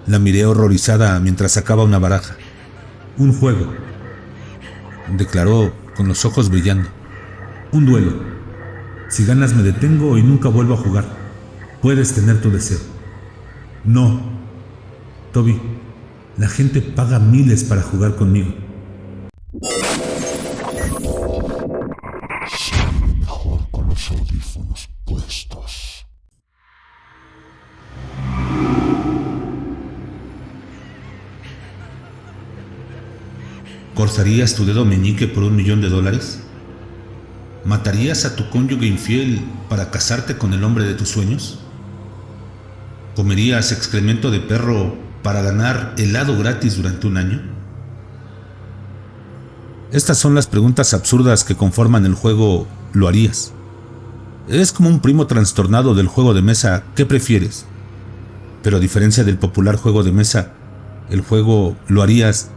La miré horrorizada mientras sacaba una baraja. Un juego, declaró con los ojos brillando. Un duelo. Si ganas me detengo y nunca vuelvo a jugar. Puedes tener tu deseo. No. Toby, la gente paga miles para jugar conmigo. Soy mejor con los audífonos puestos. ¿Cortarías tu dedo meñique por $1 millón? ¿Matarías a tu cónyuge infiel para casarte con el hombre de tus sueños? ¿Comerías excremento de perro para ganar helado gratis durante un año? Estas son las preguntas absurdas que conforman el juego ¿Lo harías? Es como un primo trastornado del juego de mesa ¿Qué prefieres? Pero a diferencia del popular juego de mesa, el juego ¿Lo harías?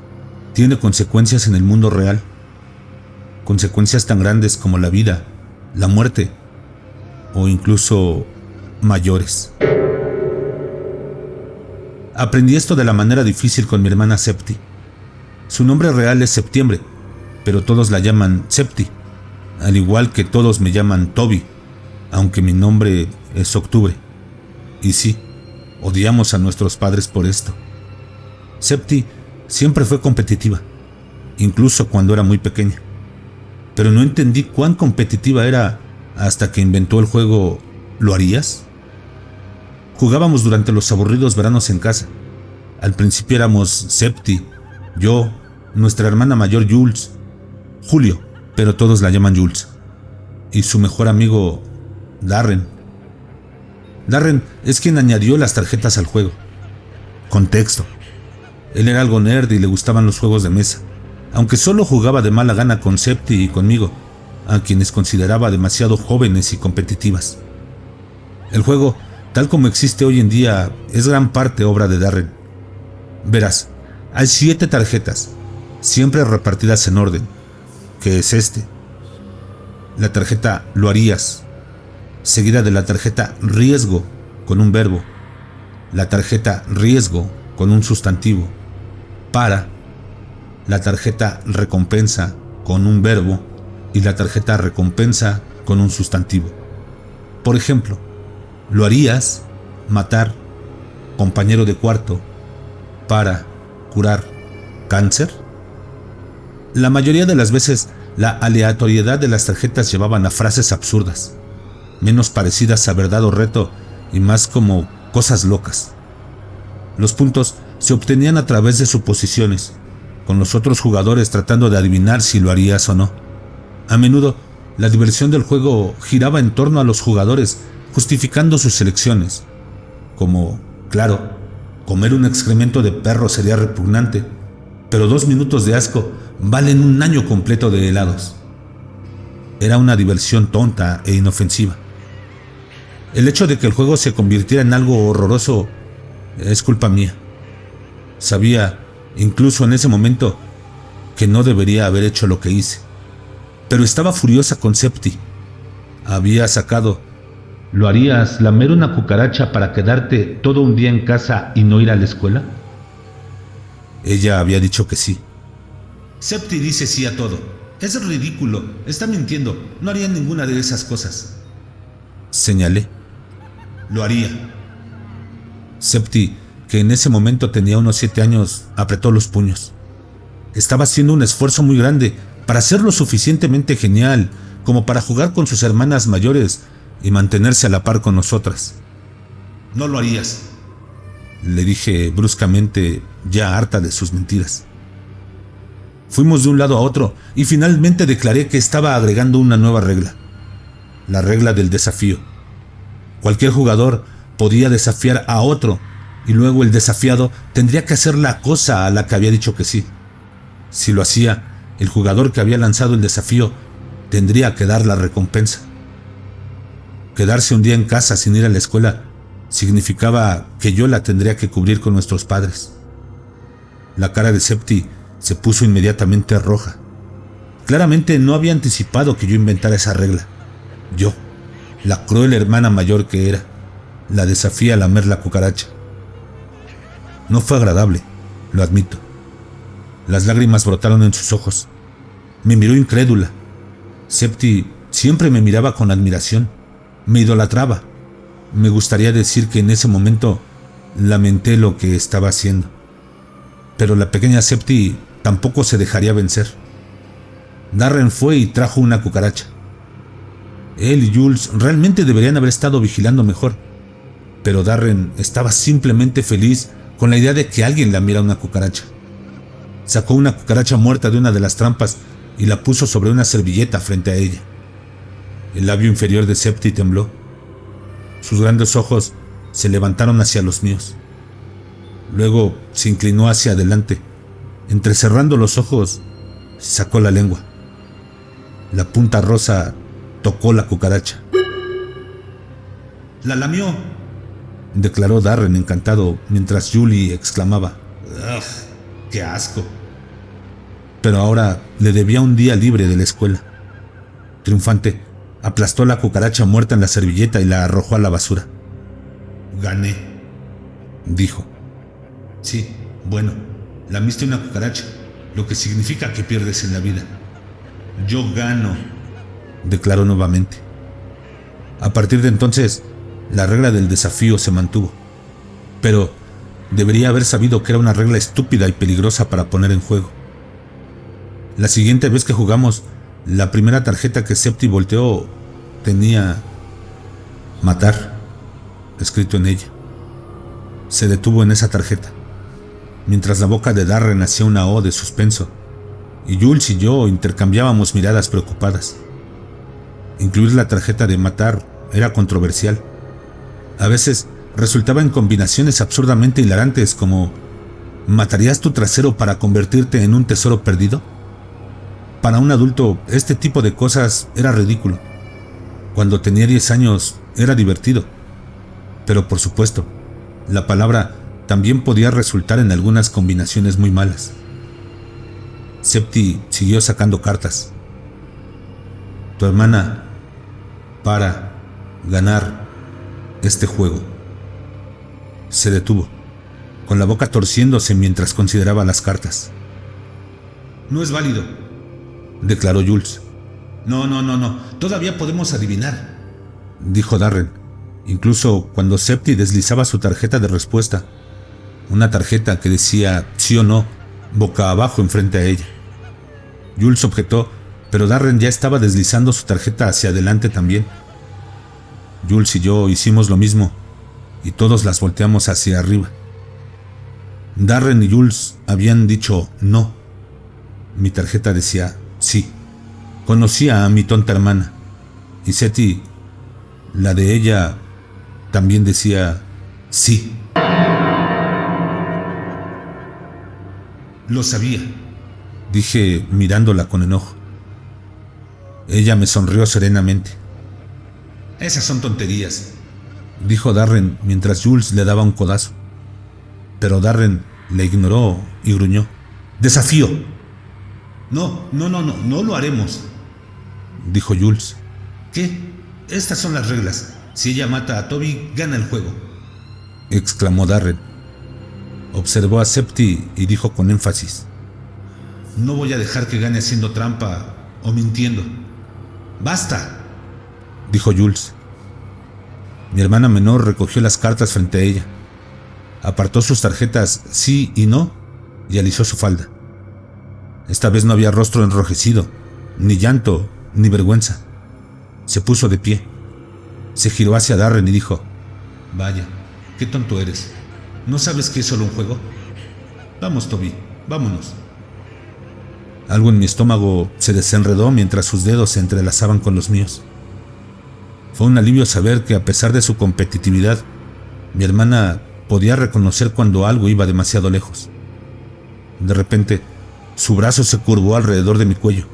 Tiene consecuencias en el mundo real. Consecuencias tan grandes como la vida, la muerte o incluso mayores. Aprendí esto de la manera difícil con mi hermana Septi. Su nombre real es Septiembre, pero todos la llaman Septi, al igual que todos me llaman Toby, aunque mi nombre es Octubre. Y sí, odiamos a nuestros padres por esto. Septi siempre fue competitiva, incluso cuando era muy pequeña. Pero no entendí cuán competitiva era hasta que inventó el juego ¿Lo harías? Jugábamos durante los aburridos veranos en casa. Al principio éramos Septi, yo, nuestra hermana mayor Jules, Julio, pero todos la llaman Jules, y su mejor amigo Darren. Darren es quien añadió las tarjetas al juego. Contexto. Él era algo nerd y le gustaban los juegos de mesa, aunque solo jugaba de mala gana con Septi y conmigo, a quienes consideraba demasiado jóvenes y competitivas. El juego, tal como existe hoy en día, es gran parte obra de Darren. Verás, hay 7 tarjetas, siempre repartidas en orden, que es este. La tarjeta ¿Lo harías?, seguida de la tarjeta riesgo con un verbo, la tarjeta riesgo con un sustantivo, para, la tarjeta recompensa con un verbo y la tarjeta recompensa con un sustantivo. Por ejemplo, ¿lo harías? Matar, compañero de cuarto, para, curar, cáncer. La mayoría de las veces la aleatoriedad de las tarjetas llevaban a frases absurdas, menos parecidas a verdad o reto y más como cosas locas. Los puntos se obtenían a través de suposiciones, con los otros jugadores tratando de adivinar si lo harías o no. A menudo, la diversión del juego giraba en torno a los jugadores, justificando sus elecciones, como, claro, comer un excremento de perro sería repugnante, pero 2 minutos de asco valen un año completo de helados. Era una diversión tonta e inofensiva. El hecho de que el juego se convirtiera en algo horroroso es culpa mía. Sabía, incluso en ese momento, que no debería haber hecho lo que hice. Pero estaba furiosa con Septi. Había sacado ¿Lo harías lamer una cucaracha para quedarte todo un día en casa y no ir a la escuela? Ella había dicho que sí. Septi dice sí a todo. Es ridículo, está mintiendo, no haría ninguna de esas cosas. Señalé. Lo haría. Septi, que en ese momento tenía unos 7 años, apretó los puños. Estaba haciendo un esfuerzo muy grande para ser lo suficientemente genial como para jugar con sus hermanas mayores y mantenerse a la par con nosotras. No lo harías, le dije bruscamente, ya harta de sus mentiras. Fuimos de un lado a otro y finalmente declaré que estaba agregando una nueva regla, la regla del desafío. Cualquier jugador podía desafiar a otro y luego el desafiado tendría que hacer la cosa a la que había dicho que sí. Si lo hacía, el jugador que había lanzado el desafío tendría que dar la recompensa. Quedarse un día en casa sin ir a la escuela significaba que yo la tendría que cubrir con nuestros padres. La cara de Septi se puso inmediatamente roja. Claramente no había anticipado que yo inventara esa regla. Yo, la cruel hermana mayor que era, la desafía a lamer la cucaracha. No fue agradable, lo admito. Las lágrimas brotaron en sus ojos. Me miró incrédula. Septi siempre me miraba con admiración. Me idolatraba. Me gustaría decir que en ese momento lamenté lo que estaba haciendo. Pero la pequeña Septi tampoco se dejaría vencer. Darren fue y trajo una cucaracha. Él y Jules realmente deberían haber estado vigilando mejor, pero Darren estaba simplemente feliz con la idea de que alguien lamiera una cucaracha. Sacó una cucaracha muerta de una de las trampas y la puso sobre una servilleta frente a ella. El labio inferior de Septi tembló. Sus grandes ojos se levantaron hacia los míos. Luego se inclinó hacia adelante. Entrecerrando los ojos, sacó la lengua. La punta rosa tocó la cucaracha. «¡La lamió!», declaró Darren encantado, mientras Julie exclamaba: «¡Ugh! ¡Qué asco!». Pero ahora le debía un día libre de la escuela. Triunfante, aplastó la cucaracha muerta en la servilleta y la arrojó a la basura. «Gané», dijo. «Sí, bueno, lamiste una cucaracha, lo que significa que pierdes en la vida». «Yo gano», declaró nuevamente. A partir de entonces, la regla del desafío se mantuvo. Pero debería haber sabido que era una regla estúpida y peligrosa para poner en juego. La siguiente vez que jugamos, la primera tarjeta que Septi volteó tenía «matar» escrito en ella. Se detuvo en esa tarjeta, mientras la boca de Darren hacía una O de suspenso, y Jules y yo intercambiábamos miradas preocupadas. Incluir la tarjeta de «matar» era controversial. A veces resultaba en combinaciones absurdamente hilarantes como «¿matarías tu trasero para convertirte en un tesoro perdido?». Para un adulto, este tipo de cosas era ridículo. Cuando tenía 10 años, era divertido. Pero por supuesto, la palabra también podía resultar en algunas combinaciones muy malas. Septi siguió sacando cartas. «Tu hermana para ganar este juego». Se detuvo, con la boca torciéndose mientras consideraba las cartas. «No es válido», declaró Jules. No, todavía podemos adivinar», dijo Darren, incluso cuando Septi deslizaba su tarjeta de respuesta, una tarjeta que decía sí o no, boca abajo enfrente a ella. Jules objetó, pero Darren ya estaba deslizando su tarjeta hacia adelante también. Jules y yo hicimos lo mismo, y todos las volteamos hacia arriba. Darren y Jules habían dicho no. Mi tarjeta decía sí. Conocía a mi tonta hermana. Y Septi, la de ella, también decía sí. «Lo sabía», dije mirándola con enojo. Ella me sonrió serenamente. «Esas son tonterías», dijo Darren mientras Jules le daba un codazo. Pero Darren le ignoró y gruñó: «¡Desafío!». No lo haremos», dijo Jules. «¿Qué? Estas son las reglas. Si ella mata a Toby, gana el juego», exclamó Darren. Observó a Septi y dijo con énfasis: «No voy a dejar que gane haciendo trampa o mintiendo». «¡Basta!», dijo Jules. Mi hermana menor recogió las cartas frente a ella, apartó sus tarjetas sí y no y alisó su falda. Esta vez no había rostro enrojecido, ni llanto, ni vergüenza. Se puso de pie, se giró hacia Darren y dijo: «Vaya, qué tonto eres. ¿No sabes que es solo un juego? Vamos, Toby, vámonos». Algo en mi estómago se desenredó mientras sus dedos se entrelazaban con los míos. Fue un alivio saber que, a pesar de su competitividad, mi hermana podía reconocer cuando algo iba demasiado lejos. De repente, su brazo se curvó alrededor de mi cuello,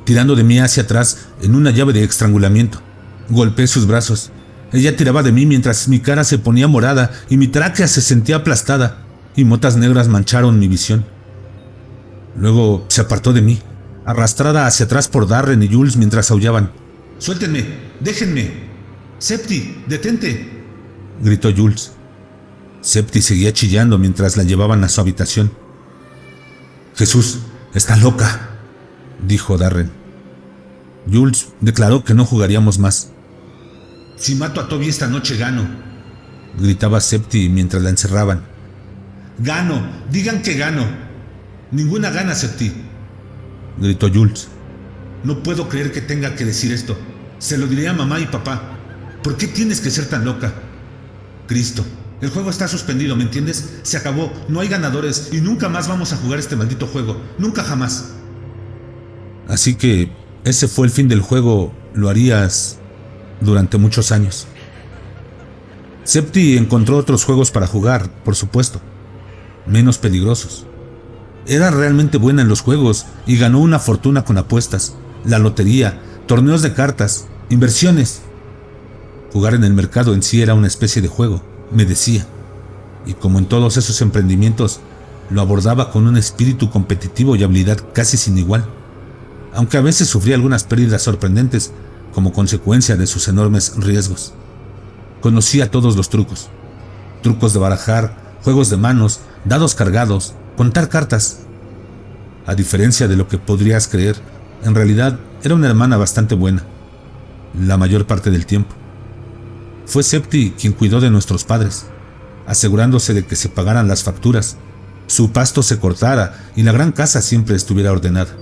tirando de mí hacia atrás en una llave de estrangulamiento. Golpeé sus brazos. Ella tiraba de mí mientras mi cara se ponía morada y mi tráquea se sentía aplastada, y motas negras mancharon mi visión. Luego se apartó de mí, arrastrada hacia atrás por Darren y Jules mientras aullaban: «¡Suéltenme! ¡Déjenme! ¡Septi, detente!», gritó Jules. Septi seguía chillando mientras la llevaban a su habitación. «Jesús, está loca», dijo Darren. Jules declaró que no jugaríamos más. «Si mato a Toby esta noche gano», gritaba Septi mientras la encerraban. «Gano, digan que gano». «Ninguna gana, Septi», gritó Jules. «No puedo creer que tenga que decir esto. Se lo diré a mamá y papá. ¿Por qué tienes que ser tan loca? Cristo, el juego está suspendido, ¿me entiendes? Se acabó, no hay ganadores y nunca más vamos a jugar este maldito juego. Nunca jamás». Así que ese fue el fin del juego. Lo harías durante muchos años. Septi encontró otros juegos para jugar, por supuesto, menos peligrosos. Era realmente buena en los juegos y ganó una fortuna con apuestas, la lotería, torneos de cartas, inversiones. Jugar en el mercado en sí era una especie de juego, me decía, y como en todos esos emprendimientos, lo abordaba con un espíritu competitivo y habilidad casi sin igual, aunque a veces sufría algunas pérdidas sorprendentes como consecuencia de sus enormes riesgos. Conocía todos los trucos de barajar, juegos de manos, dados cargados, contar cartas. A diferencia de lo que podrías creer, en realidad era una hermana bastante buena, la mayor parte del tiempo. Fue Septi quien cuidó de nuestros padres, asegurándose de que se pagaran las facturas, su pasto se cortara y la gran casa siempre estuviera ordenada.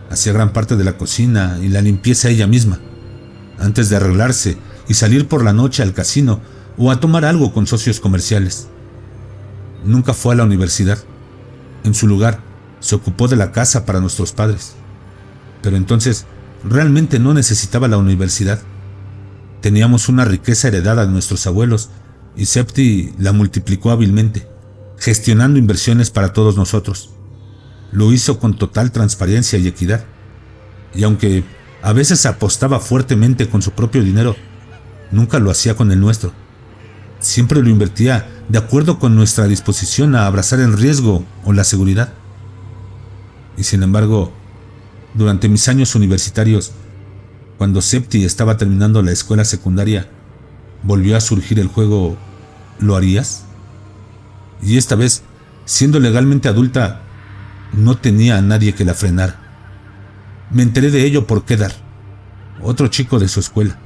Hacía gran parte de la cocina y la limpieza ella misma, antes de arreglarse y salir por la noche al casino o a tomar algo con socios comerciales. Nunca fue a la universidad. En su lugar, se ocupó de la casa para nuestros padres. Pero entonces, realmente no necesitaba la universidad. Teníamos una riqueza heredada de nuestros abuelos y Septi la multiplicó hábilmente, gestionando inversiones para todos nosotros. Lo hizo con total transparencia y equidad. Y aunque a veces apostaba fuertemente con su propio dinero, nunca lo hacía con el nuestro. Siempre lo invertía de acuerdo con nuestra disposición a abrazar el riesgo o la seguridad. Y sin embargo, durante mis años universitarios, cuando Septi estaba terminando la escuela secundaria, volvió a surgir el juego ¿Lo harías? Y esta vez, siendo legalmente adulta, no tenía a nadie que la frenara. Me enteré de ello por Kedar, otro chico de su escuela.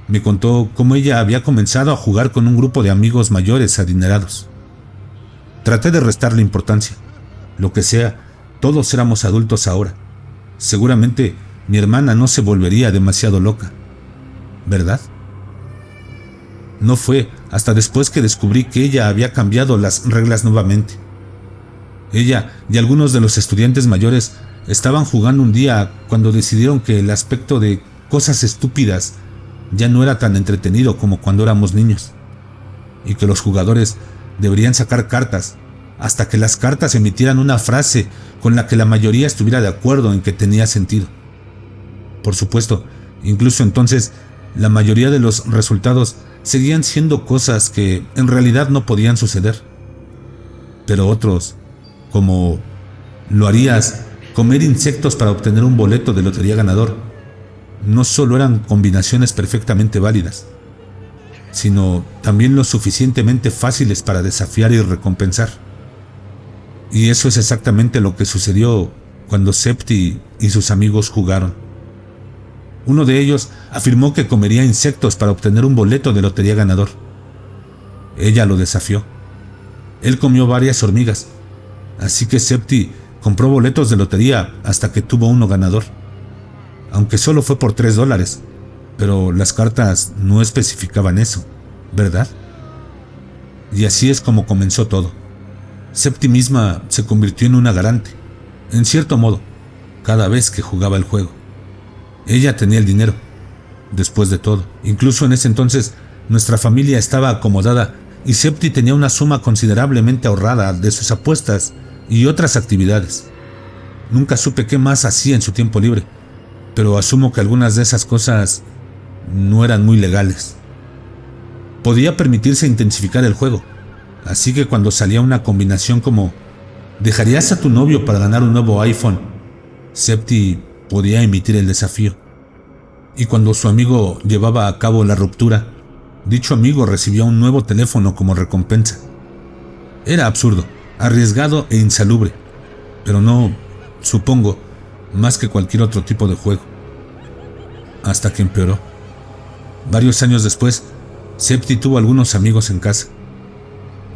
Me contó cómo ella había comenzado a jugar con un grupo de amigos mayores adinerados. Traté de restarle importancia. Lo que sea, todos éramos adultos ahora. Seguramente mi hermana no se volvería demasiado loca, ¿verdad? No fue hasta después que descubrí que ella había cambiado las reglas nuevamente. Ella y algunos de los estudiantes mayores estaban jugando un día cuando decidieron que el aspecto de cosas estúpidas ya no era tan entretenido como cuando éramos niños, y que los jugadores deberían sacar cartas hasta que las cartas emitieran una frase con la que la mayoría estuviera de acuerdo en que tenía sentido. Por supuesto, incluso entonces, la mayoría de los resultados seguían siendo cosas que en realidad no podían suceder. Pero otros, como ¿lo harías? Comer insectos para obtener un boleto de lotería ganador, no solo eran combinaciones perfectamente válidas, sino también lo suficientemente fáciles para desafiar y recompensar. Y eso es exactamente lo que sucedió cuando Septi y sus amigos jugaron. Uno de ellos afirmó que comería insectos para obtener un boleto de lotería ganador. Ella lo desafió. Él comió varias hormigas, así que Septi compró boletos de lotería hasta que tuvo uno ganador. Aunque solo fue por $3, pero las cartas no especificaban eso, ¿verdad? Y así es como comenzó todo. Septi misma se convirtió en una garante, en cierto modo, cada vez que jugaba el juego. Ella tenía el dinero, después de todo. Incluso en ese entonces, nuestra familia estaba acomodada y Septi tenía una suma considerablemente ahorrada de sus apuestas y otras actividades. Nunca supe qué más hacía en su tiempo libre, pero asumo que algunas de esas cosas no eran muy legales. Podía permitirse intensificar el juego, así que cuando salía una combinación como ¿dejarías a tu novio para ganar un nuevo iPhone?, Septi podía emitir el desafío. Y cuando su amigo llevaba a cabo la ruptura, Dicho amigo recibió un nuevo teléfono como recompensa. Era absurdo, arriesgado e insalubre, pero no, supongo, más que cualquier otro tipo de juego. Hasta que empeoró. Varios años después, Septi tuvo algunos amigos en casa.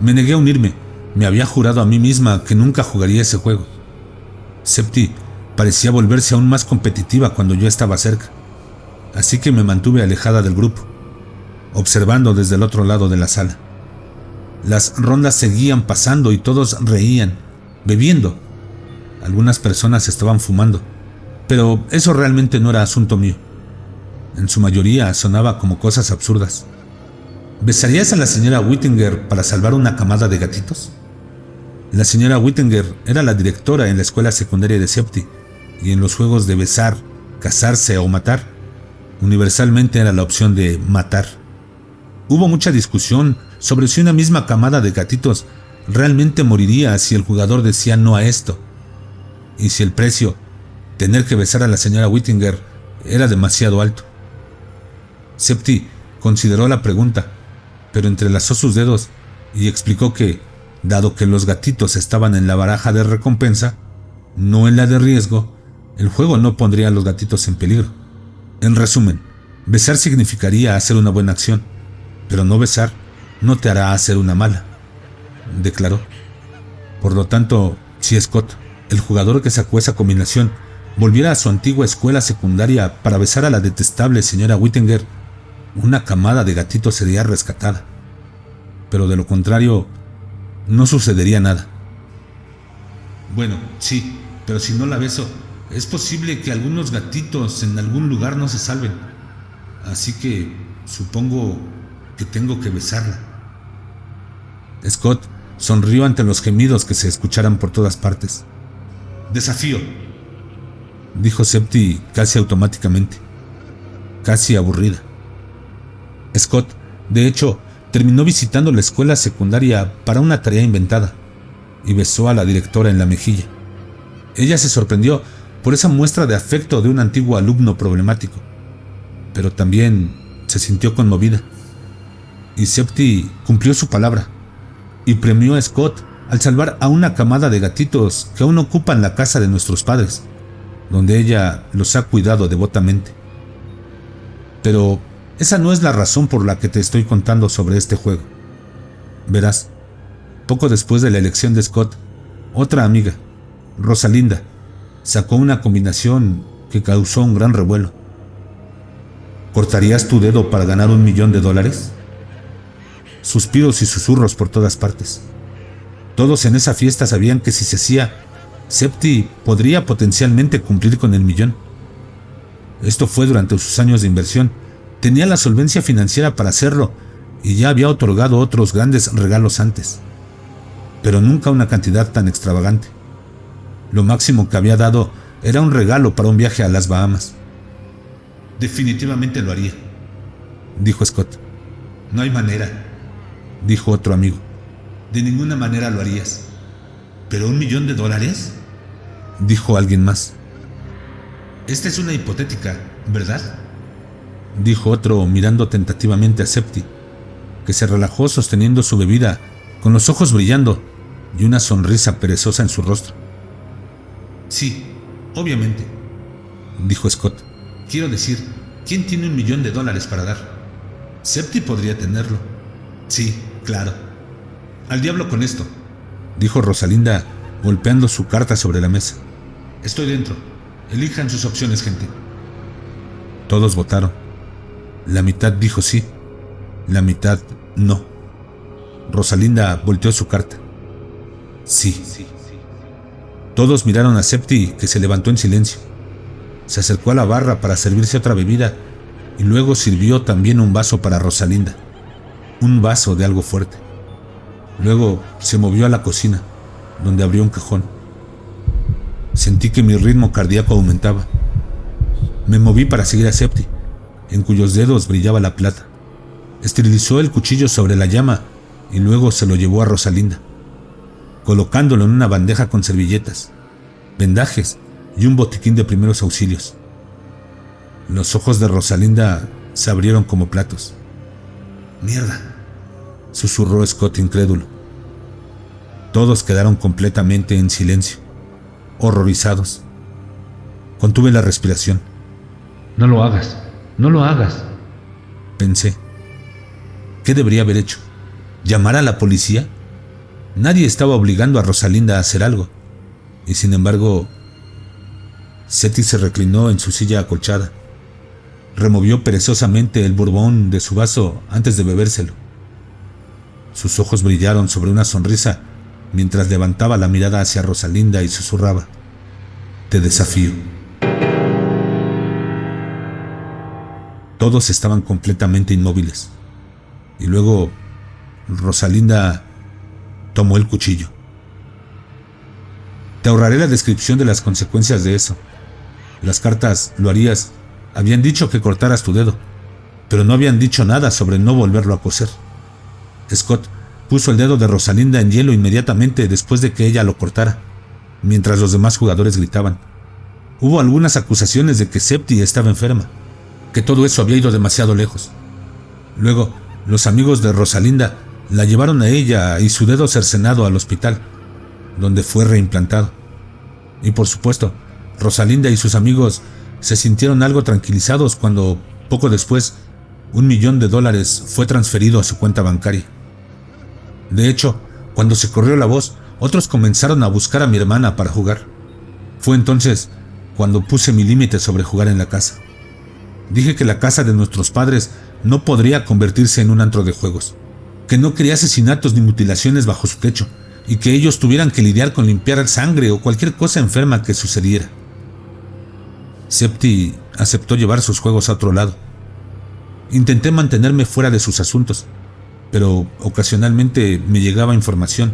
Me negué a unirme, me había jurado a mí misma que nunca jugaría ese juego. Septi parecía volverse aún más competitiva cuando yo estaba cerca, así que me mantuve alejada del grupo, observando desde el otro lado de la sala. Las rondas seguían pasando y todos reían, bebiendo. Algunas personas estaban fumando, pero eso realmente no era asunto mío. En su mayoría sonaba como cosas absurdas. ¿Besarías a la señora Whittinger para salvar una camada de gatitos? La señora Whittinger era la directora en la escuela secundaria de Septi, y en los juegos de besar, casarse o matar, universalmente era la opción de matar. Hubo mucha discusión sobre si una misma camada de gatitos realmente moriría si el jugador decía no a esto, y si el precio, tener que besar a la señora Whittinger, era demasiado alto. Septi consideró la pregunta, pero entrelazó sus dedos y explicó que, dado que los gatitos estaban en la baraja de recompensa, no en la de riesgo, el juego no pondría a los gatitos en peligro. En resumen, besar significaría hacer una buena acción, pero no besar no te hará hacer una mala, declaró. Por lo tanto, si Scott, el jugador que sacó esa combinación, volviera a su antigua escuela secundaria para besar a la detestable señora Whittinger, una camada de gatitos sería rescatada. Pero de lo contrario, no sucedería nada. Bueno, sí, pero si no la beso, es posible que algunos gatitos en algún lugar no se salven. Así que supongo que tengo que besarla. Scott sonrió ante los gemidos que se escucharan por todas partes. Desafío, dijo Septi casi automáticamente, casi aburrida. Scott, de hecho, terminó visitando la escuela secundaria para una tarea inventada y besó a la directora en la mejilla. Ella se sorprendió por esa muestra de afecto de un antiguo alumno problemático, pero también se sintió conmovida. Y Septi cumplió su palabra y premió a Scott al salvar a una camada de gatitos que aún ocupan la casa de nuestros padres, donde ella los ha cuidado devotamente. Pero esa no es la razón por la que te estoy contando sobre este juego. Verás, poco después de la elección de Scott, otra amiga, Rosalinda, sacó una combinación que causó un gran revuelo. ¿Cortarías tu dedo para ganar $1 millón? Suspiros y susurros por todas partes. Todos en esa fiesta sabían que si se hacía, Septi podría potencialmente cumplir con el $1 millón. Esto fue durante sus años de inversión. Tenía la solvencia financiera para hacerlo y ya había otorgado otros grandes regalos antes, pero nunca una cantidad tan extravagante. Lo máximo que había dado era un regalo para un viaje a las Bahamas. Definitivamente lo haría, dijo Scott. No hay manera, dijo otro amigo. De ninguna manera lo harías. ¿Pero $1 millón? Dijo alguien más. Esta es una hipotética, ¿verdad? Dijo otro mirando tentativamente a Septi, que se relajó sosteniendo su bebida con los ojos brillando y una sonrisa perezosa en su rostro. Sí, obviamente, dijo Scott. Quiero decir, ¿quién tiene $1 millón para dar? Septi podría tenerlo. Sí, claro. Al diablo con esto, dijo Rosalinda, golpeando su carta sobre la mesa. Estoy dentro. Elijan sus opciones, gente. Todos votaron. La mitad dijo sí, la mitad no. Rosalinda volteó su carta. Sí. Todos miraron a Septi, que se levantó en silencio. Se acercó a la barra para servirse otra bebida y luego sirvió también un vaso para Rosalinda. Un vaso de algo fuerte. Luego se movió a la cocina, donde abrió un cajón. Sentí que mi ritmo cardíaco aumentaba. Me moví para seguir a Septi, en cuyos dedos brillaba la plata. Esterilizó el cuchillo sobre la llama y luego se lo llevó a Rosalinda, colocándolo en una bandeja con servilletas, vendajes y un botiquín de primeros auxilios. Los ojos de Rosalinda se abrieron como platos. Mierda, susurró Scott incrédulo. Todos quedaron completamente en silencio, horrorizados. Contuve la respiración. No lo hagas, no lo hagas, pensé. ¿Qué debería haber hecho? ¿Llamar a la policía? Nadie estaba obligando a Rosalinda a hacer algo. Y sin embargo, Septi se reclinó en su silla acolchada. Removió perezosamente el bourbon de su vaso antes de bebérselo. Sus ojos brillaron sobre una sonrisa mientras levantaba la mirada hacia Rosalinda y susurraba: «Te desafío». Todos estaban completamente inmóviles. Y luego Rosalinda tomó el cuchillo. Te ahorraré la descripción de las consecuencias de eso. Las cartas lo harías habían dicho que cortaras tu dedo, pero no habían dicho nada sobre no volverlo a coser. Scott puso el dedo de Rosalinda en hielo inmediatamente después de que ella lo cortara, mientras los demás jugadores gritaban. Hubo algunas acusaciones de que Septi estaba enferma, que todo eso había ido demasiado lejos. Luego, los amigos de Rosalinda la llevaron a ella y su dedo cercenado al hospital, donde fue reimplantado. Y por supuesto, Rosalinda y sus amigos se sintieron algo tranquilizados cuando, poco después, $1 millón fue transferido a su cuenta bancaria. De hecho, cuando se corrió la voz, otros comenzaron a buscar a mi hermana para jugar. Fue entonces cuando puse mi límite sobre jugar en la casa. Dije que la casa de nuestros padres no podría convertirse en un antro de juegos, que no quería asesinatos ni mutilaciones bajo su techo, y que ellos tuvieran que lidiar con limpiar sangre o cualquier cosa enferma que sucediera. Septi aceptó llevar sus juegos a otro lado. Intenté mantenerme fuera de sus asuntos, pero ocasionalmente me llegaba información,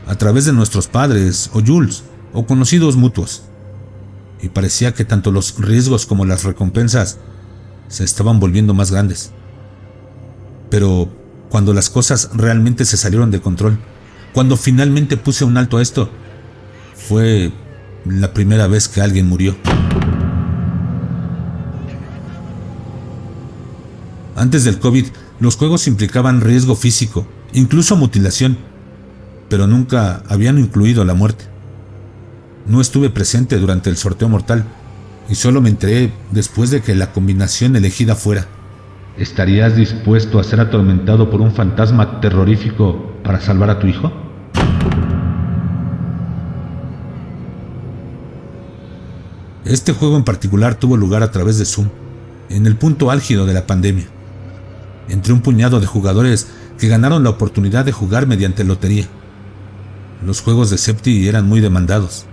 a través de nuestros padres o Jules o conocidos mutuos, y parecía que tanto los riesgos como las recompensas se estaban volviendo más grandes. Pero cuando las cosas realmente se salieron de control, cuando finalmente puse un alto a esto, fue la primera vez que alguien murió. Antes del COVID, los juegos implicaban riesgo físico, incluso mutilación, pero nunca habían incluido la muerte. No estuve presente durante el sorteo mortal y solo me enteré después de que la combinación elegida fuera: ¿estarías dispuesto a ser atormentado por un fantasma terrorífico para salvar a tu hijo? Este juego en particular tuvo lugar a través de Zoom, en el punto álgido de la pandemia, entre un puñado de jugadores que ganaron la oportunidad de jugar mediante lotería. Los juegos de Septi eran muy demandados.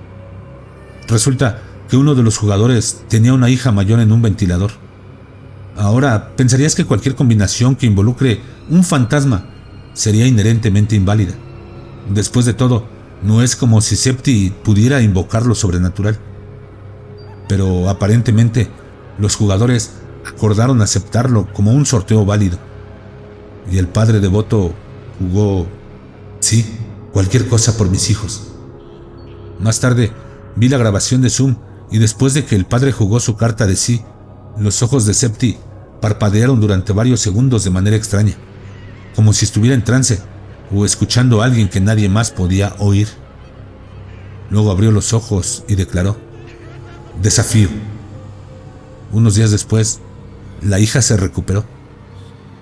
Resulta que uno de los jugadores tenía una hija mayor en un ventilador. Ahora, pensarías que cualquier combinación que involucre un fantasma sería inherentemente inválida. Después de todo, no es como si Septi pudiera invocar lo sobrenatural. Pero aparentemente, los jugadores acordaron aceptarlo como un sorteo válido. Y el padre devoto jugó, sí, cualquier cosa por mis hijos. Más tarde, vi la grabación de Zoom y después de que el padre jugó su carta de sí, los ojos de Septi parpadearon durante varios segundos de manera extraña, como si estuviera en trance o escuchando a alguien que nadie más podía oír. Luego abrió los ojos y declaró: «Desafío». Unos días después, la hija se recuperó,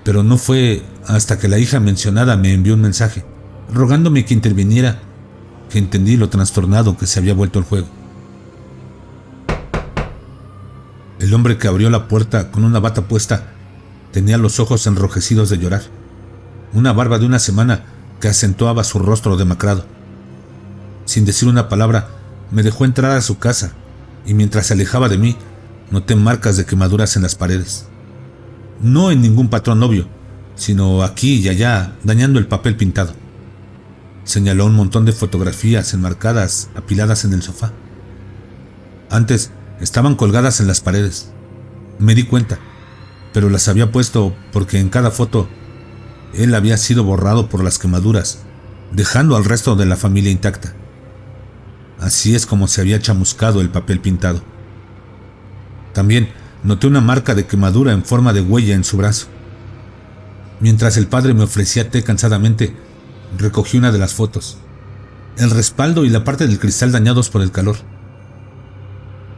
pero no fue hasta que la hija mencionada me envió un mensaje, rogándome que interviniera, que entendí lo trastornado que se había vuelto el juego. El hombre que abrió la puerta con una bata puesta tenía los ojos enrojecidos de llorar, una barba de una semana que acentuaba su rostro demacrado. Sin decir una palabra, me dejó entrar a su casa y mientras se alejaba de mí, noté marcas de quemaduras en las paredes. No en ningún patrón obvio, sino aquí y allá, dañando el papel pintado. Señaló un montón de fotografías enmarcadas, apiladas en el sofá. Antes estaban colgadas en las paredes. Me di cuenta, pero las había puesto porque en cada foto él había sido borrado por las quemaduras, dejando al resto de la familia intacta. Así es como se había chamuscado el papel pintado. También noté una marca de quemadura en forma de huella en su brazo. Mientras el padre me ofrecía té cansadamente, recogí una de las fotos, el respaldo y la parte del cristal dañados por el calor.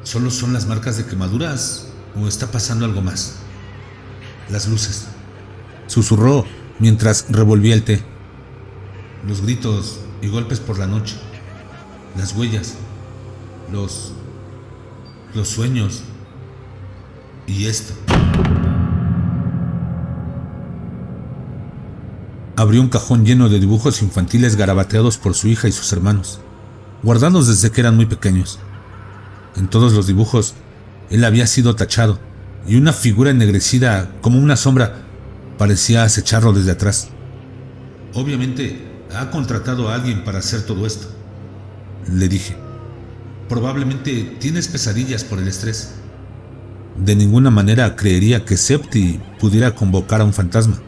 ¿Solo son las marcas de quemaduras o está pasando algo más? Las luces, susurró mientras revolvía el té. Los gritos y golpes por la noche, las huellas, los sueños y esto. Abrió un cajón lleno de dibujos infantiles garabateados por su hija y sus hermanos, guardados desde que eran muy pequeños. En todos los dibujos, él había sido tachado, y una figura ennegrecida, como una sombra, parecía acecharlo desde atrás. Obviamente, ha contratado a alguien para hacer todo esto, le dije. Probablemente tienes pesadillas por el estrés. De ninguna manera creería que Septi pudiera convocar a un fantasma,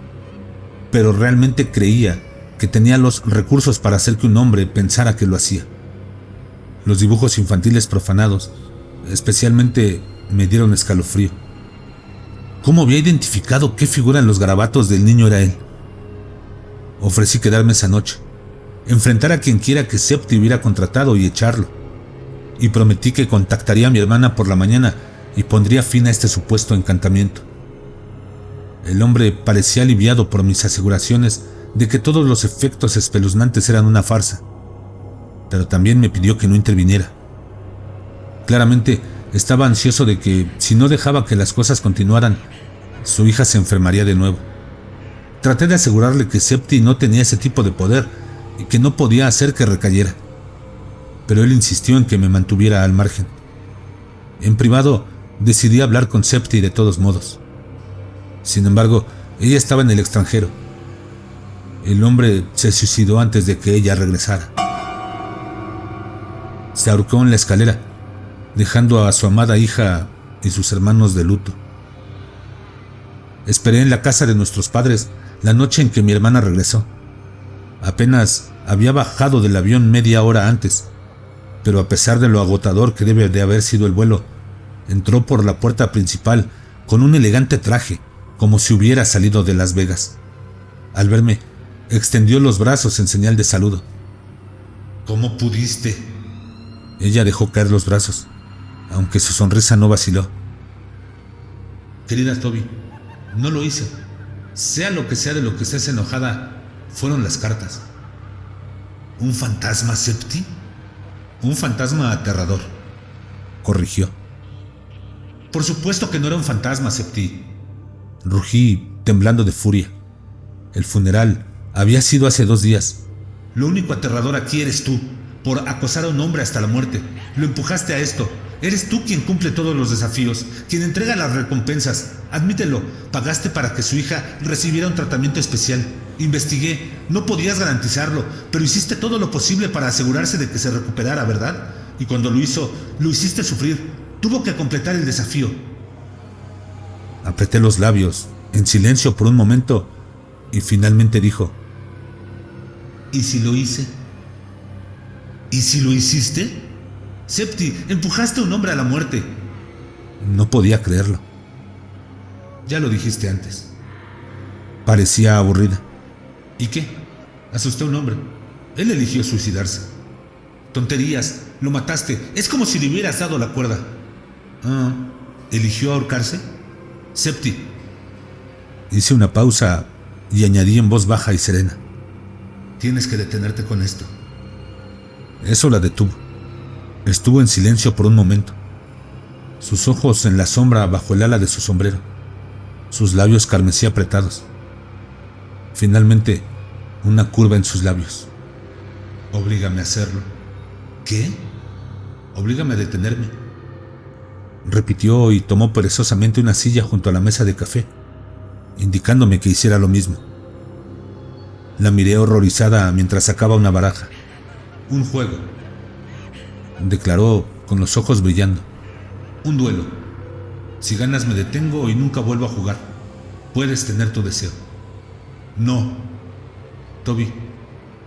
pero realmente creía que tenía los recursos para hacer que un hombre pensara que lo hacía. Los dibujos infantiles profanados, especialmente, me dieron escalofrío. ¿Cómo había identificado qué figura en los garabatos del niño era él? Ofrecí quedarme esa noche, enfrentar a quien quiera que Septi hubiera contratado y echarlo. Y prometí que contactaría a mi hermana por la mañana y pondría fin a este supuesto encantamiento. El hombre parecía aliviado por mis aseguraciones de que todos los efectos espeluznantes eran una farsa, pero también me pidió que no interviniera. Claramente estaba ansioso de que, si no dejaba que las cosas continuaran, su hija se enfermaría de nuevo. Traté de asegurarle que Septi no tenía ese tipo de poder y que no podía hacer que recayera, pero él insistió en que me mantuviera al margen. En privado, decidí hablar con Septi de todos modos. Sin embargo, ella estaba en el extranjero. El hombre se suicidó antes de que ella regresara. Se ahorcó en la escalera, dejando a su amada hija y sus hermanos de luto. Esperé en la casa de nuestros padres la noche en que mi hermana regresó. Apenas había bajado del avión media hora antes, pero a pesar de lo agotador que debe de haber sido el vuelo, entró por la puerta principal con un elegante traje, como si hubiera salido de Las Vegas. Al verme, extendió los brazos en señal de saludo. ¿Cómo pudiste? Ella dejó caer los brazos, aunque su sonrisa no vaciló. Querida Toby, no lo hice. Sea lo que sea de lo que estés enojada, fueron las cartas. ¿Un fantasma, Septi? Un fantasma aterrador, corrigió. Por supuesto que no era un fantasma, Septi. Rugí, temblando de furia. El funeral había sido hace 2 días. Lo único aterrador aquí eres tú, por acosar a un hombre hasta la muerte. Lo empujaste a esto. Eres tú quien cumple todos los desafíos, quien entrega las recompensas. Admítelo, pagaste para que su hija recibiera un tratamiento especial. Investigué, no podías garantizarlo, pero hiciste todo lo posible para asegurarse de que se recuperara, ¿verdad? Y cuando lo hizo, lo hiciste sufrir. Tuvo que completar el desafío. Apreté los labios, en silencio por un momento, y finalmente dijo: ¿y si lo hice? ¿Y si lo hiciste? Septi, empujaste a un hombre a la muerte. No podía creerlo. Ya lo dijiste antes. Parecía aburrida. ¿Y qué? Asusté a un hombre. Él eligió suicidarse. Tonterías, lo mataste. Es como si le hubieras dado la cuerda. Ah, ¿eligió ahorcarse? Septi. Hice una pausa y añadí en voz baja y serena: tienes que detenerte con esto. Eso la detuvo. Estuvo en silencio por un momento, sus ojos en la sombra bajo el ala de su sombrero, sus labios carmesí apretados. Finalmente, una curva en sus labios. Oblígame a hacerlo. ¿Qué? Oblígame a detenerme. Repitió y tomó perezosamente una silla junto a la mesa de café, indicándome que hiciera lo mismo. La miré horrorizada mientras sacaba una baraja. Un juego, declaró con los ojos brillando. Un duelo. Si ganas me detengo y nunca vuelvo a jugar. Puedes tener tu deseo. No. Toby,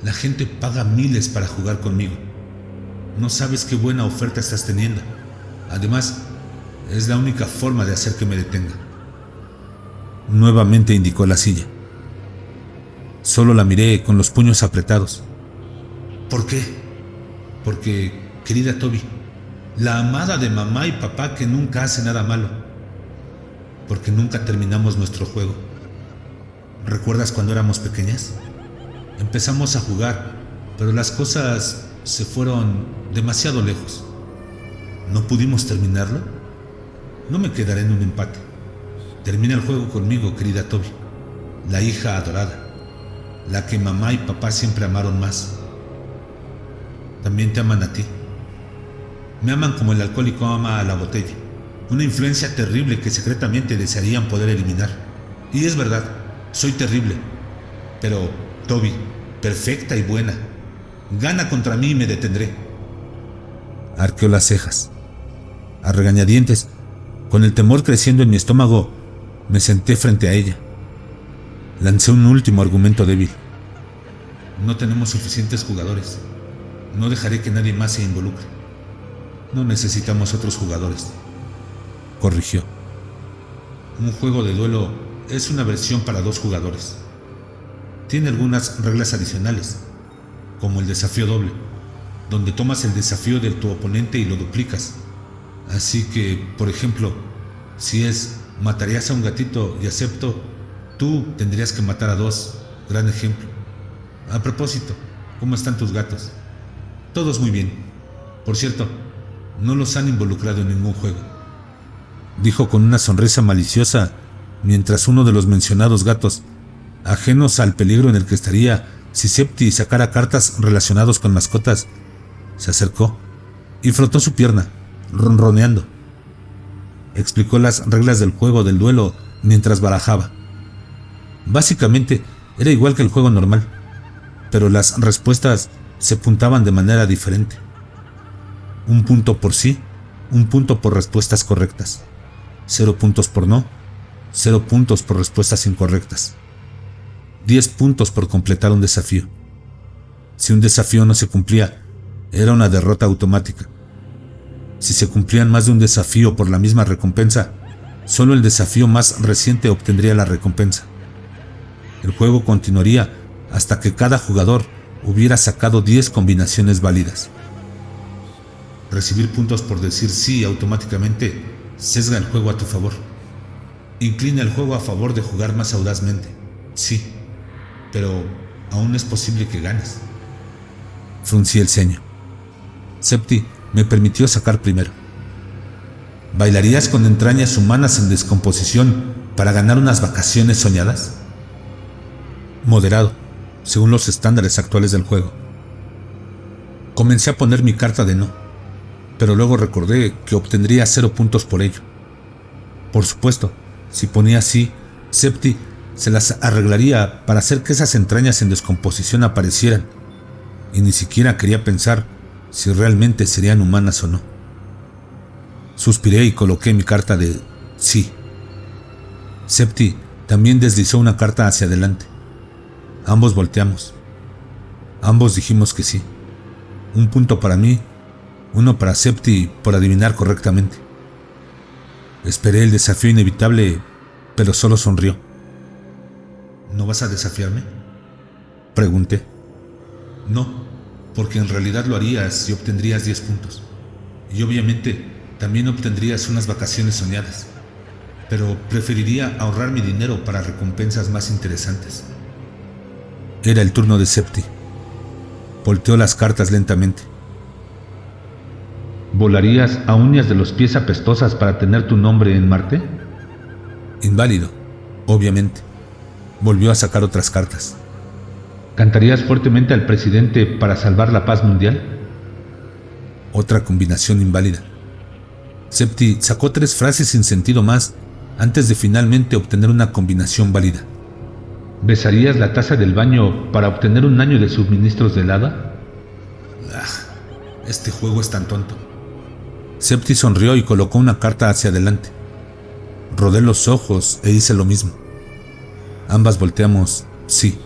la gente paga miles para jugar conmigo. No sabes qué buena oferta estás teniendo. Además, es la única forma de hacer que me detenga. Nuevamente indicó la silla. Solo la miré con los puños apretados. ¿Por qué? Porque, querida Toby, la amada de mamá y papá que nunca hace nada malo. Porque nunca terminamos nuestro juego. ¿Recuerdas cuando éramos pequeñas? Empezamos a jugar, pero las cosas se fueron demasiado lejos. ¿No pudimos terminarlo? No me quedaré en un empate. Termina el juego conmigo, querida Toby, la hija adorada, la que mamá y papá siempre amaron más. También te aman a ti. Me aman como el alcohólico ama a la botella, una influencia terrible que secretamente desearían poder eliminar. Y es verdad, soy terrible, pero Toby, perfecta y buena. Gana contra mí y me detendré. Arqueó las cejas. A regañadientes, con el temor creciendo en mi estómago, me senté frente a ella. Lancé un último argumento débil. No tenemos suficientes jugadores. No dejaré que nadie más se involucre. No necesitamos otros jugadores. Corrigió. Un juego de duelo es una versión para 2 jugadores. Tiene algunas reglas adicionales, como el desafío doble, donde tomas el desafío de tu oponente y lo duplicas. Así que, por ejemplo, si es matarías a un gatito y acepto, tú tendrías que matar a 2. Gran ejemplo. A propósito, ¿cómo están tus gatos? Todos muy bien. Por cierto, no los han involucrado en ningún juego, dijo con una sonrisa maliciosa, mientras uno de los mencionados gatos, ajenos al peligro en el que estaría si Septi sacara cartas relacionadas con mascotas, se acercó y frotó su pierna, ronroneando. Explicó las reglas del juego del duelo mientras barajaba. Básicamente era igual que el juego normal, pero las respuestas se puntaban de manera diferente. 1 punto por sí, 1 punto por respuestas correctas, 0 puntos por no, 0 puntos por respuestas incorrectas, 10 puntos por completar un desafío. Si un desafío no se cumplía, era una derrota automática. Si se cumplían más de un desafío por la misma recompensa, solo el desafío más reciente obtendría la recompensa. El juego continuaría hasta que cada jugador hubiera sacado 10 combinaciones válidas. Recibir puntos por decir sí automáticamente sesga el juego a tu favor. Inclina el juego a favor de jugar más audazmente. Sí, pero aún es posible que ganes. Fruncí el ceño. Septi me permitió sacar primero. ¿Bailarías con entrañas humanas en descomposición para ganar unas vacaciones soñadas? Moderado, según los estándares actuales del juego. Comencé a poner mi carta de no, pero luego recordé que obtendría 0 puntos por ello. Por supuesto, si ponía sí, Septi se las arreglaría para hacer que esas entrañas en descomposición aparecieran, y ni siquiera quería pensar si realmente serían humanas o no. Suspiré y coloqué mi carta de sí. Septi también deslizó una carta hacia adelante. Ambos volteamos. Ambos dijimos que sí. 1 punto para mí, 1 para Septi por adivinar correctamente. Esperé el desafío inevitable, pero solo sonrió. ¿No vas a desafiarme?, pregunté. No, porque en realidad lo harías y obtendrías 10 puntos. Y obviamente también obtendrías unas vacaciones soñadas. Pero preferiría ahorrar mi dinero para recompensas más interesantes. Era el turno de Septi. Volteó las cartas lentamente. ¿Volarías a uñas de los pies apestosas para tener tu nombre en Marte? Inválido, obviamente. Volvió a sacar otras cartas. ¿Cantarías fuertemente al presidente para salvar la paz mundial? Otra combinación inválida. Septi sacó 3 frases sin sentido más antes de finalmente obtener una combinación válida. ¿Besarías la taza del baño para obtener un año de suministros de helada? Este juego es tan tonto. Septi sonrió y colocó una carta hacia adelante. Rodé los ojos e hice lo mismo. Ambas volteamos sí.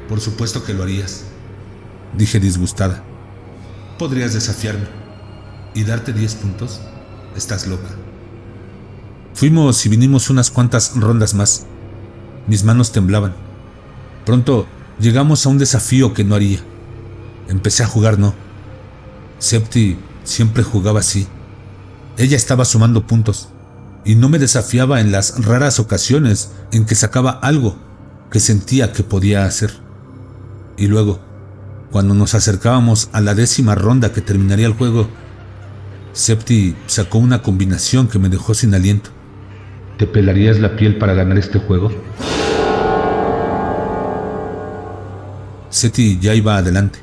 Por supuesto que lo harías, dije disgustada. ¿Podrías desafiarme y darte 10 puntos? Estás loca. Fuimos y vinimos unas cuantas rondas más. Mis manos temblaban. Pronto llegamos a un desafío que no haría. Empecé a jugar no. Septi siempre jugaba así. Ella estaba sumando puntos y no me desafiaba en las raras ocasiones en que sacaba algo que sentía que podía hacer. Y luego, cuando nos acercábamos a la 10ª ronda que terminaría el juego, Septi sacó una combinación que me dejó sin aliento. ¿Te pelarías la piel para ganar este juego? Septi ya iba adelante.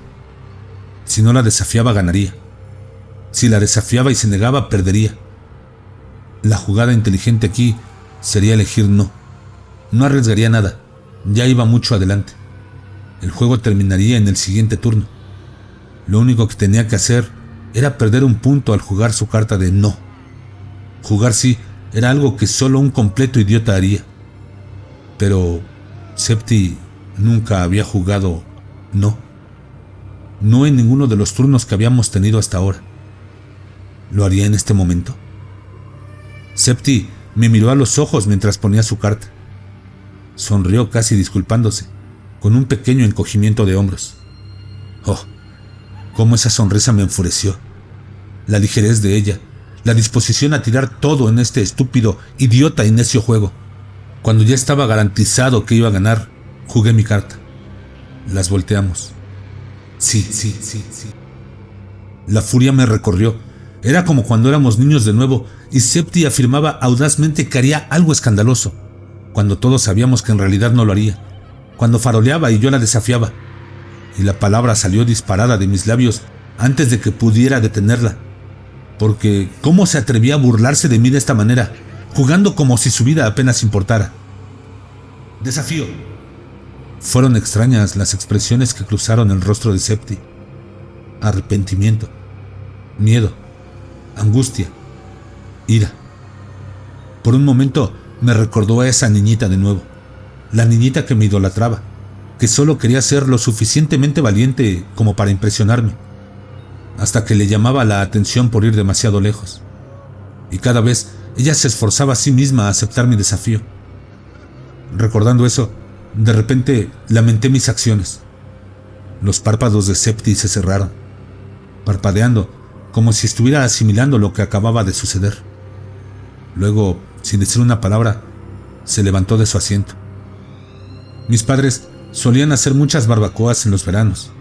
Si no la desafiaba, ganaría. Si la desafiaba y se negaba, perdería. La jugada inteligente aquí sería elegir no. No arriesgaría nada. Ya iba mucho adelante. El juego terminaría en el siguiente turno. Lo único que tenía que hacer era perder un punto al jugar su carta de no. Jugar sí era algo que solo un completo idiota haría. Pero Septi nunca había jugado no. No en ninguno de los turnos que habíamos tenido hasta ahora. ¿Lo haría en este momento? Septi me miró a los ojos mientras ponía su carta. Sonrió casi disculpándose, con un pequeño encogimiento de hombros. Oh, cómo esa sonrisa me enfureció. La ligerez de ella, la disposición a tirar todo en este estúpido, idiota y necio juego. Cuando ya estaba garantizado que iba a ganar, jugué mi carta. Las volteamos. Sí. La furia me recorrió. Era como cuando éramos niños de nuevo y Septi afirmaba audazmente que haría algo escandaloso, cuando todos sabíamos que en realidad no lo haría, cuando faroleaba y yo la desafiaba, y la palabra salió disparada de mis labios antes de que pudiera detenerla, porque ¿cómo se atrevía a burlarse de mí de esta manera, jugando como si su vida apenas importara? Desafío. Fueron extrañas las expresiones que cruzaron el rostro de Septi. Arrepentimiento, miedo, angustia, ira. Por un momento me recordó a esa niñita de nuevo, la niñita que me idolatraba, que solo quería ser lo suficientemente valiente como para impresionarme, hasta que le llamaba la atención por ir demasiado lejos. Y cada vez ella se esforzaba a sí misma a aceptar mi desafío. Recordando eso, de repente lamenté mis acciones. Los párpados de Septi se cerraron, parpadeando como si estuviera asimilando lo que acababa de suceder. Luego, sin decir una palabra, se levantó de su asiento. Mis padres solían hacer muchas barbacoas en los veranos,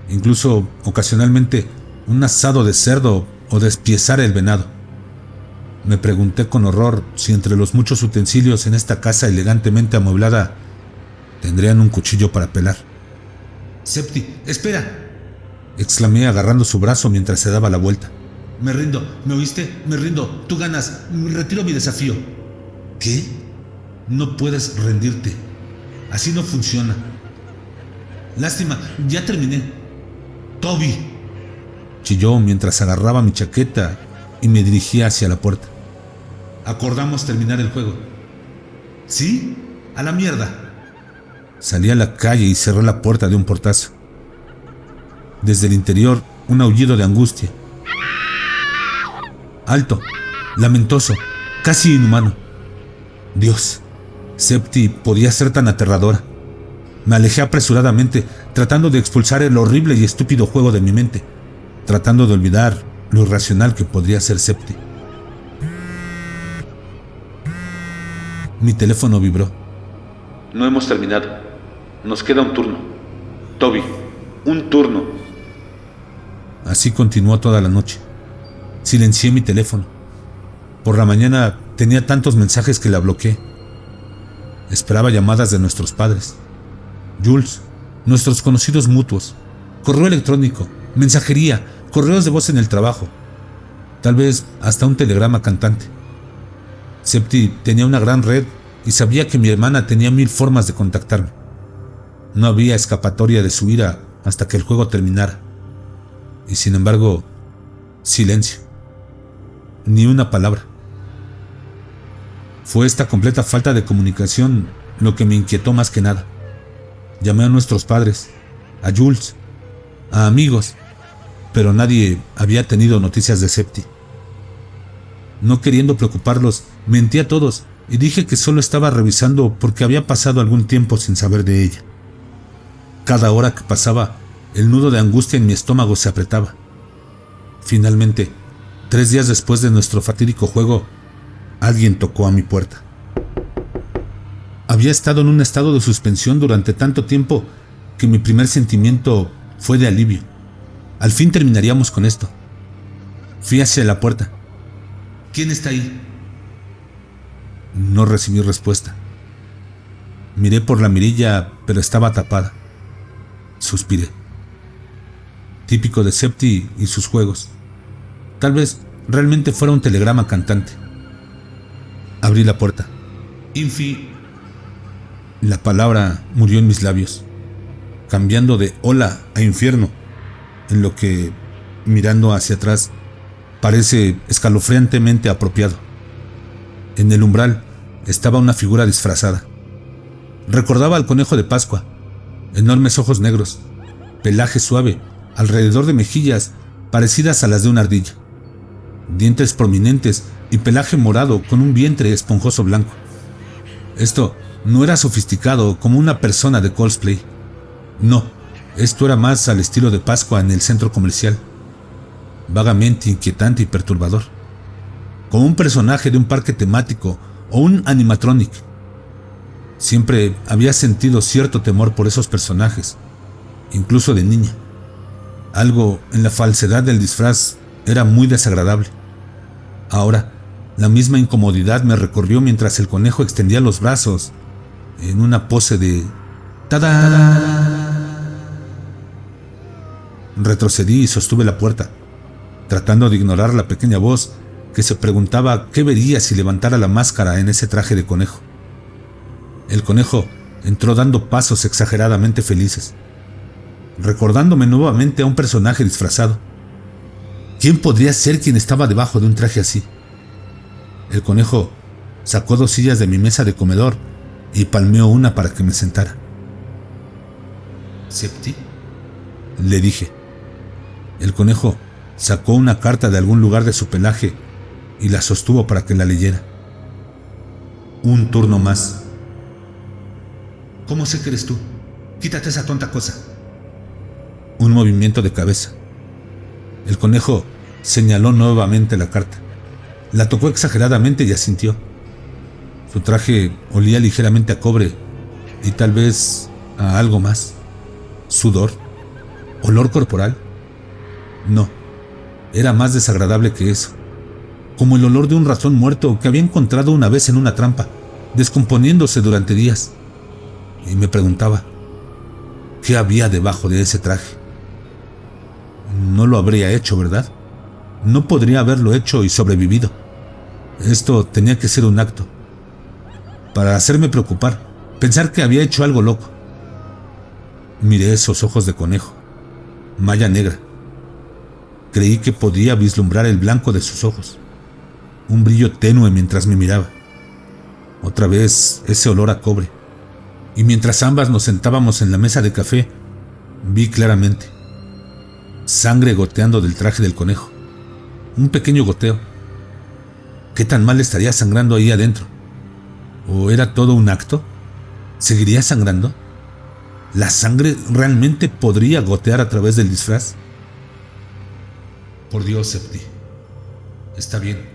incluso ocasionalmente un asado de cerdo o despiezar el venado. Me pregunté con horror si entre los muchos utensilios en esta casa elegantemente amueblada tendrían un cuchillo para pelar. «Septi, espera», exclamé agarrando su brazo mientras se daba la vuelta. «Me rindo, ¿me oíste? Me rindo, tú ganas, retiro mi desafío». «¿Qué? No puedes rendirte. Así no funciona». «Lástima, ya terminé». «Toby», chilló mientras agarraba mi chaqueta y me dirigía hacia la puerta. «Acordamos terminar el juego». «¿Sí? A la mierda». Salí a la calle y cerré la puerta de un portazo. Desde el interior, un aullido de angustia. Alto, lamentoso, casi inhumano. Dios, Septi podía ser tan aterradora. Me alejé apresuradamente, tratando de expulsar el horrible y estúpido juego de mi mente, tratando de olvidar lo irracional que podría ser Septi. Mi teléfono vibró. «No hemos terminado. Nos queda un turno. Toby, un turno». Así continuó toda la noche. Silencié mi teléfono. Por la mañana tenía tantos mensajes que la bloqueé. Esperaba llamadas de nuestros padres, Jules, nuestros conocidos mutuos, correo electrónico, mensajería, correos de voz en el trabajo, tal vez hasta un telegrama cantante. Septi tenía una gran red y sabía que mi hermana tenía 1000 formas de contactarme. No había escapatoria de su ira hasta que el juego terminara. Y sin embargo, silencio. Ni una palabra. Fue esta completa falta de comunicación lo que me inquietó más que nada. Llamé a nuestros padres, a Jules, a amigos, pero nadie había tenido noticias de Septi. No queriendo preocuparlos, mentí a todos y dije que solo estaba revisando porque había pasado algún tiempo sin saber de ella. cada hora que pasaba, el nudo de angustia en mi estómago se apretaba. Finalmente, 3 días después de nuestro fatídico juego, alguien tocó a mi puerta. Había estado en un estado de suspensión durante tanto tiempo que mi primer sentimiento fue de alivio. Al fin terminaríamos con esto. Fui hacia la puerta. ¿Quién está ahí? No recibí respuesta. Miré por la mirilla, pero estaba tapada. Suspiré. Típico de Septi y sus juegos. Tal vez realmente fuera un telegrama cantante. Abrí la puerta. Infi. La palabra murió en mis labios, cambiando de hola a infierno, en lo que, mirando hacia atrás, parece escalofriantemente apropiado. En el umbral estaba una figura disfrazada. Recordaba al conejo de Pascua, enormes ojos negros, pelaje suave, alrededor de mejillas parecidas a las de una ardilla, dientes prominentes y pelaje morado con un vientre esponjoso blanco. Esto no era sofisticado como una persona de cosplay. No, esto era más al estilo de Pascua en el centro comercial, vagamente inquietante y perturbador, como un personaje de un parque temático o un animatronic. Siempre había sentido cierto temor por esos personajes, incluso de niña. Algo en la falsedad del disfraz era muy desagradable. Ahora, la misma incomodidad me recorrió mientras el conejo extendía los brazos en una pose de ¡tada! Retrocedí y sostuve la puerta, tratando de ignorar la pequeña voz que se preguntaba qué vería si levantara la máscara en ese traje de conejo. El conejo entró dando pasos exageradamente felices, recordándome nuevamente a un personaje disfrazado. ¿Quién podría ser quien estaba debajo de un traje así? El conejo sacó 2 sillas de mi mesa de comedor y palmeó una para que me sentara. ¿Septi?, le dije. El conejo sacó una carta de algún lugar de su pelaje y la sostuvo para que la leyera. Un turno más. ¿Cómo sé que eres tú? Quítate esa tonta cosa. Un movimiento de cabeza. El conejo señaló nuevamente la carta. La tocó exageradamente y asintió. Su traje olía ligeramente a cobre y tal vez a algo más. ¿Sudor? ¿Olor corporal? No, era más desagradable que eso. Como el olor de un ratón muerto que había encontrado una vez en una trampa, descomponiéndose durante días. Y me preguntaba, ¿qué había debajo de ese traje? No lo habría hecho, ¿verdad? No podría haberlo hecho y sobrevivido. Esto tenía que ser un acto para hacerme preocupar, pensar que había hecho algo loco. Miré esos ojos de conejo, malla negra. Creí que podía vislumbrar el blanco de sus ojos, un brillo tenue mientras me miraba. Otra vez ese olor a cobre. Y mientras ambas nos sentábamos en la mesa de café, vi claramente sangre goteando del traje del conejo. Un pequeño goteo. ¿Qué tan mal estaría sangrando ahí adentro? ¿O era todo un acto? ¿Seguiría sangrando? ¿La sangre realmente podría gotear a través del disfraz? Por Dios, Septi. Está bien.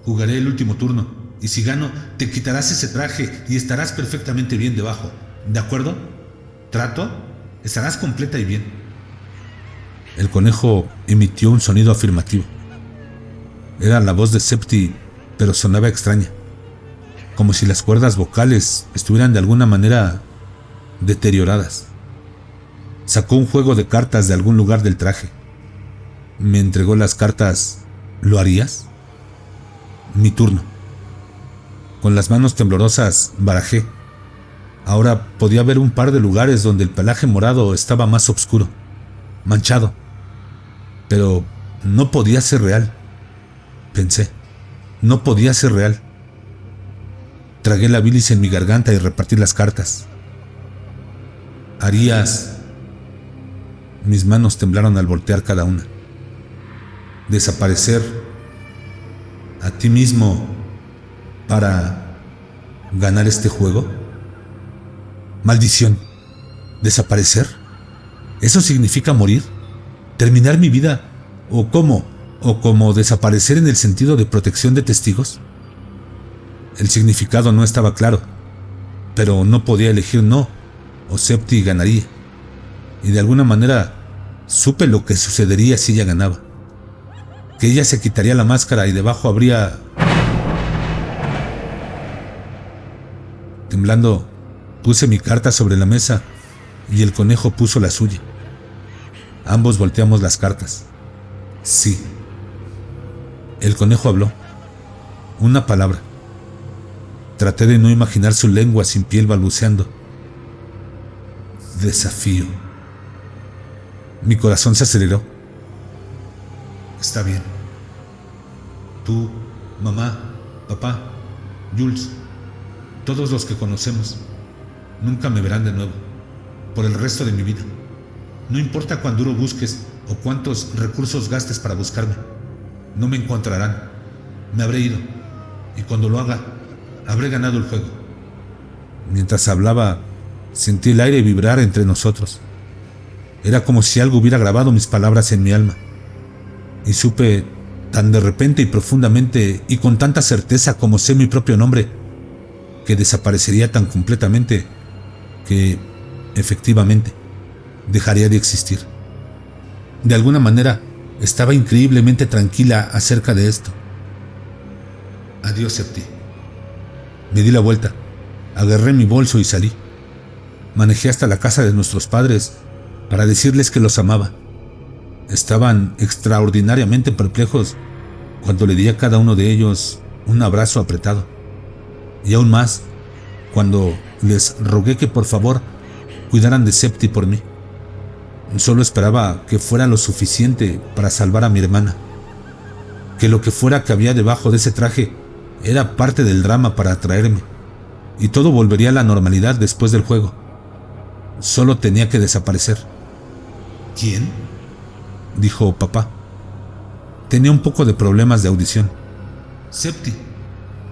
Jugaré el último turno. Y si gano, te quitarás ese traje y estarás perfectamente bien debajo. ¿De acuerdo? ¿Trato? Estarás completa y bien. El conejo emitió un sonido afirmativo. Era la voz de Septi, pero sonaba extraña, como si las cuerdas vocales estuvieran de alguna manera deterioradas. Sacó un juego de cartas de algún lugar del traje. Me entregó las cartas. ¿Lo harías? Mi turno. Con las manos temblorosas barajé. Ahora podía ver un par de lugares donde el pelaje morado estaba más oscuro, manchado. Pero no podía ser real. Pensé, no podía ser real. Tragué la bilis en mi garganta y repartí las cartas. ¿Harías? Mis manos temblaron al voltear cada una. ¿Desaparecer a ti mismo para ganar este juego? Maldición. ¿Desaparecer? ¿Eso significa morir? ¿Terminar mi vida? ¿O cómo? ¿O como desaparecer en el sentido de protección de testigos? El significado no estaba claro, pero no podía elegir no, o Septi ganaría. Y de alguna manera supe lo que sucedería si ella ganaba. Que ella se quitaría la máscara y debajo habría... Temblando, puse mi carta sobre la mesa y el conejo puso la suya. Ambos volteamos las cartas. Sí. El conejo habló. Una palabra. Traté de no imaginar su lengua sin piel balbuceando. Desafío. Mi corazón se aceleró. Está bien. Tú, mamá, papá, Jules, todos los que conocemos, nunca me verán de nuevo, por el resto de mi vida. No importa cuán duro busques o cuántos recursos gastes para buscarme, no me encontrarán. Me habré ido, y cuando lo haga, habré ganado el juego. Mientras hablaba, sentí el aire vibrar entre nosotros. Era como si algo hubiera grabado mis palabras en mi alma. Y supe, tan de repente y profundamente, y con tanta certeza como sé mi propio nombre, que desaparecería tan completamente que, efectivamente, dejaría de existir. De alguna manera, estaba increíblemente tranquila acerca de esto. Adiós, Septi. Me di la vuelta, agarré mi bolso y salí. Manejé hasta la casa de nuestros padres para decirles que los amaba. Estaban extraordinariamente perplejos cuando le di a cada uno de ellos un abrazo apretado. Y aún más, cuando les rogué que por favor cuidaran de Septi por mí. Solo esperaba que fuera lo suficiente para salvar a mi hermana. Que lo que fuera que había debajo de ese traje era parte del drama para atraerme. Y todo volvería a la normalidad después del juego. Solo tenía que desaparecer. ¿Quién?, dijo papá. Tenía un poco de problemas de audición. Septi.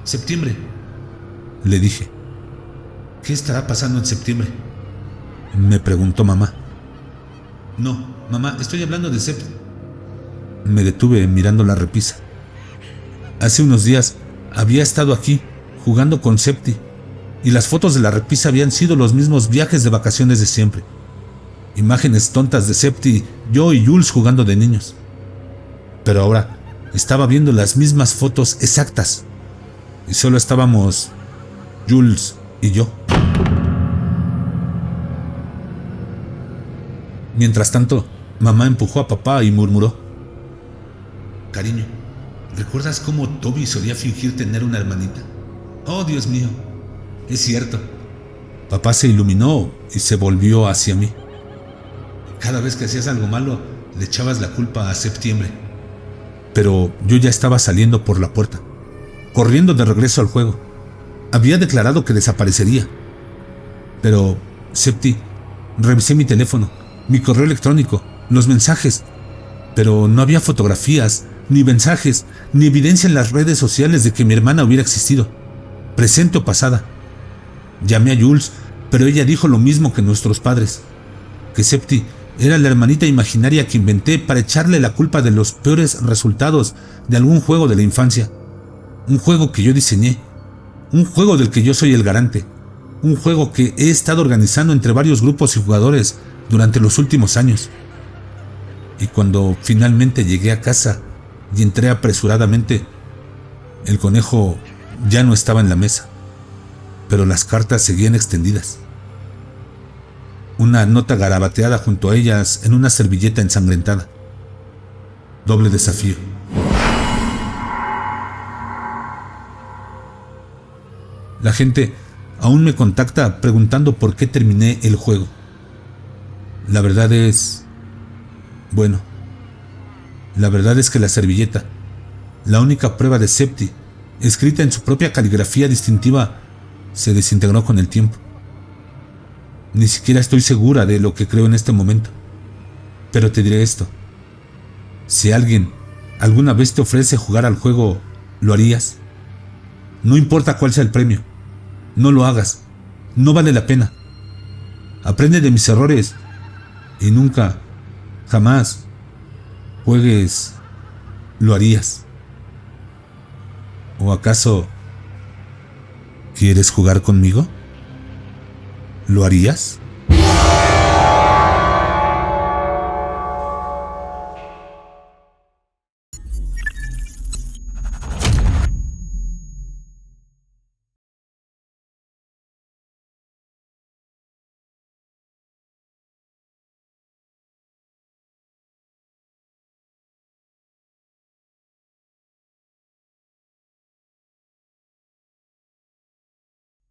Septiembre, le dije. ¿Qué estará pasando en septiembre?, me preguntó mamá. No, mamá, estoy hablando de Septi. Me detuve mirando la repisa. Hace unos días había estado aquí jugando con Septi y las fotos de la repisa habían sido los mismos viajes de vacaciones de siempre. Imágenes tontas de Septi, yo y Jules jugando de niños. Pero ahora estaba viendo las mismas fotos exactas y solo estábamos Jules y yo. Mientras tanto, mamá empujó a papá y murmuró: Cariño, ¿recuerdas cómo Toby solía fingir tener una hermanita? Oh, Dios mío, es cierto. Papá se iluminó y se volvió hacia mí. Cada vez que hacías algo malo, le echabas la culpa a Septiembre. Pero yo ya estaba saliendo por la puerta, corriendo de regreso al juego. Había declarado que desaparecería. Pero, Septi, revisé mi teléfono, mi correo electrónico, los mensajes, pero no había fotografías, ni mensajes, ni evidencia en las redes sociales de que mi hermana hubiera existido, presente o pasada. Llamé a Jules, pero ella dijo lo mismo que nuestros padres, que Septi era la hermanita imaginaria que inventé para echarle la culpa de los peores resultados de algún juego de la infancia. Un juego que yo diseñé, un juego del que yo soy el garante, un juego que he estado organizando entre varios grupos y jugadores durante los últimos años. Y cuando finalmente llegué a casa y entré apresuradamente, el conejo ya no estaba en la mesa, pero las cartas seguían extendidas. Una nota garabateada junto a ellas en una servilleta ensangrentada. Doble desafío. La gente aún me contacta preguntando por qué terminé el juego. La verdad es... Bueno, la verdad es que la servilleta, la única prueba de Septi, escrita en su propia caligrafía distintiva, se desintegró con el tiempo. Ni siquiera estoy segura de lo que creo en este momento. Pero te diré esto. Si alguien alguna vez te ofrece jugar al juego, ¿lo harías? No importa cuál sea el premio. No lo hagas. No vale la pena. Aprende de mis errores Y nunca, jamás, juegues, lo harías. ¿O acaso quieres jugar conmigo? ¿Lo harías?